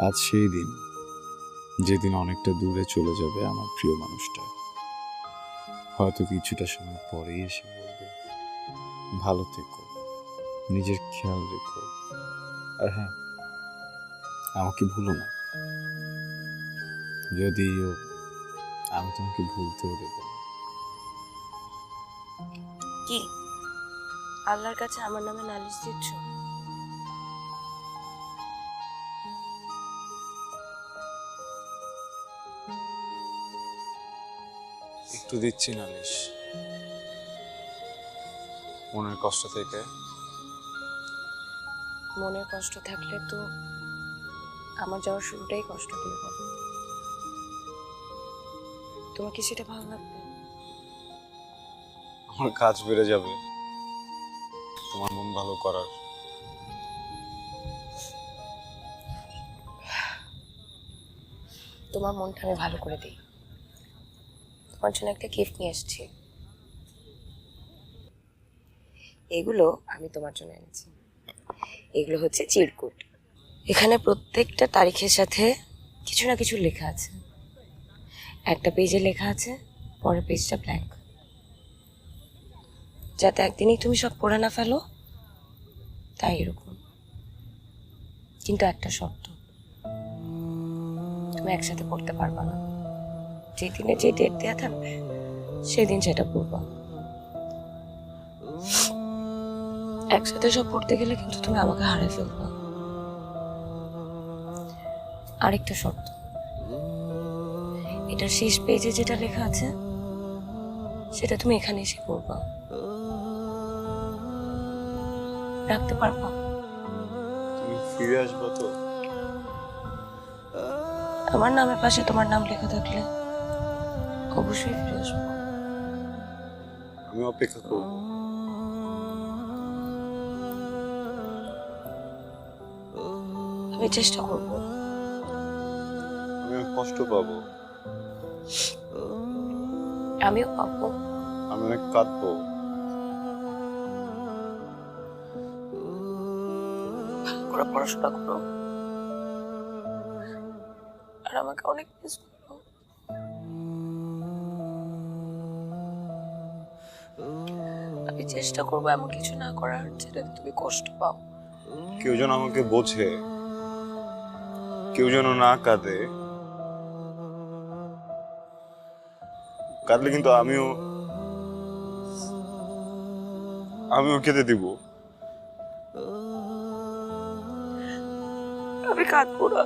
আজ সেই দিন যেদিন অনেকটা দূরে চলে যাবে আমার প্রিয় মানুষটা। হয়তো কিছুটা সময় পরেই এসে বলবে, ভালো থেকো, নিজের খেয়াল রেখো, আর হ্যাঁ, আমাকে ভুলো না। যদিও আমি তোমাকে ভুলতেও দেব না। কি আল্লাহর কাছে আমার নামে নালিশ দিচ্ছ? একটু দিচ্ছি নালিশ, মনের কষ্ট থেকে। মনের কষ্ট থাকলে তো আমার যাওয়ার শুরুটাই কষ্ট দিয়ে হবে। তোমার কি সেটা ভালো লাগবে? আমার কাজ বেড়ে যাবে তোমার মন ভালো করার। তোমার মনটা আমি ভালো করে দিই। তোমার জন্য একটা গিফট নিয়ে এসেছি। এগুলো আমি তোমার জন্য এনেছি। এগুলো হচ্ছে চিরকুট। এখানে প্রত্যেকটা তারিখের সাথে কিছু না কিছু লেখা আছে। একটা পেজে লেখা আছে, পরের পেজটা ব্ল্যাঙ্ক, যাতে একদিনই তুমি সব পড়ে না ফেলো, তাই এরকম। কিন্তু একটা শর্ত, তুমি একসাথে পড়তে পারবা না। যে দিনে যে ডেট দেওয়া থাকবে সেদিন সেটা পড়বা। একসাথে সব পড়তে গেলে কিন্তু তুমি আমাকে হারিয়ে ফেলবা। আরেকটা শর্ত, এটার শেষ পেজে যেটা লেখা আছে সেটা তুমি এখানে এসে পড়বা। রাখতে পারবা? তুমি ফিরে আসবে তো? আমার নামের পাশে তোমার নাম লেখা থাকলে অবশ্যই ফিরে আসবো। আমি অপেক্ষা করবো। আমি চেষ্টা করবো। আমি কষ্ট পাবো, আমিও পাবো। আমি অনেক কাঁদবো। ভালো করে পড়াশোনা করো আর আমাকে অনেক মিস করো। আমি চেষ্টা করবো এমন কিছু না করার যেটাতে তুমি কষ্ট পাও। কেউ যেন আমাকে বোঝে, কেউ যেন না কাঁদে। কাঁদলে কিন্তু আমিও আমিও কেঁদে দিব। আমি কাঁদবো না।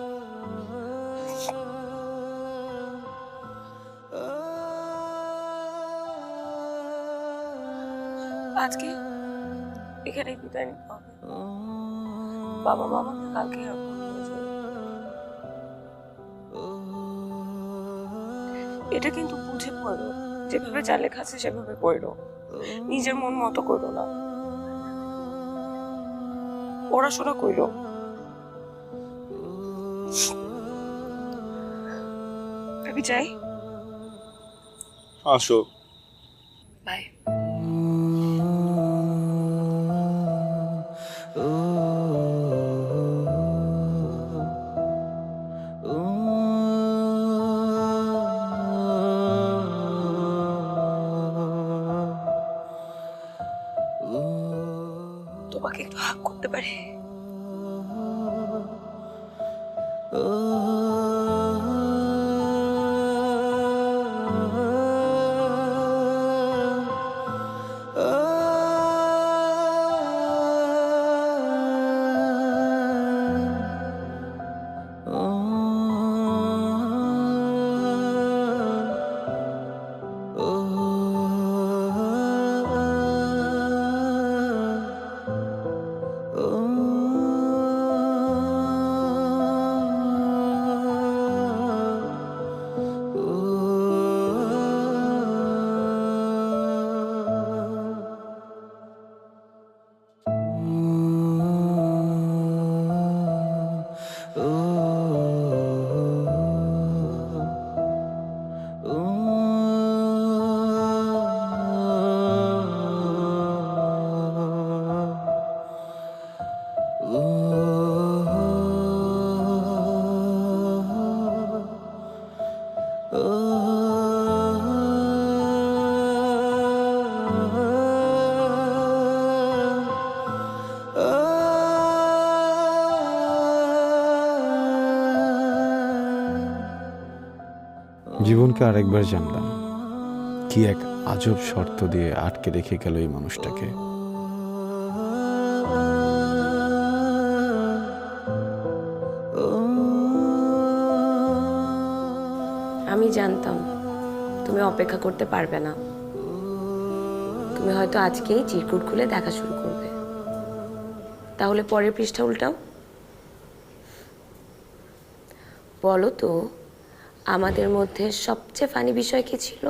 আজকে এখানে বিদায় নিতে হবে। বাবা মা আমাকে কালকে আর ফোন করেছে। এটা কিন্তু বুঝে পড়ো, যেভাবে যা লেখা আছে সেভাবে পড়ো। নিজের মন মতো করো না। পড়াশোনা করো। আমি যাই। আসো। বাই। তোমাকে একটু হাক করতে পারি? জীবনকে আরেকবার জানলাম, কি এক আজব শর্ত দিয়ে আটকে রেখে গেল এই মানুষটাকে। আমি জানতাম তুমি অপেক্ষা করতে পারবে না। তুমি হয়তো আজকেই চিরকুট খুলে দেখা শুরু করবে। তাহলে পরের পৃষ্ঠা উল্টাও। বলো তো, আমাদের মধ্যে সবচেয়ে ফানি বিষয় কি ছিল?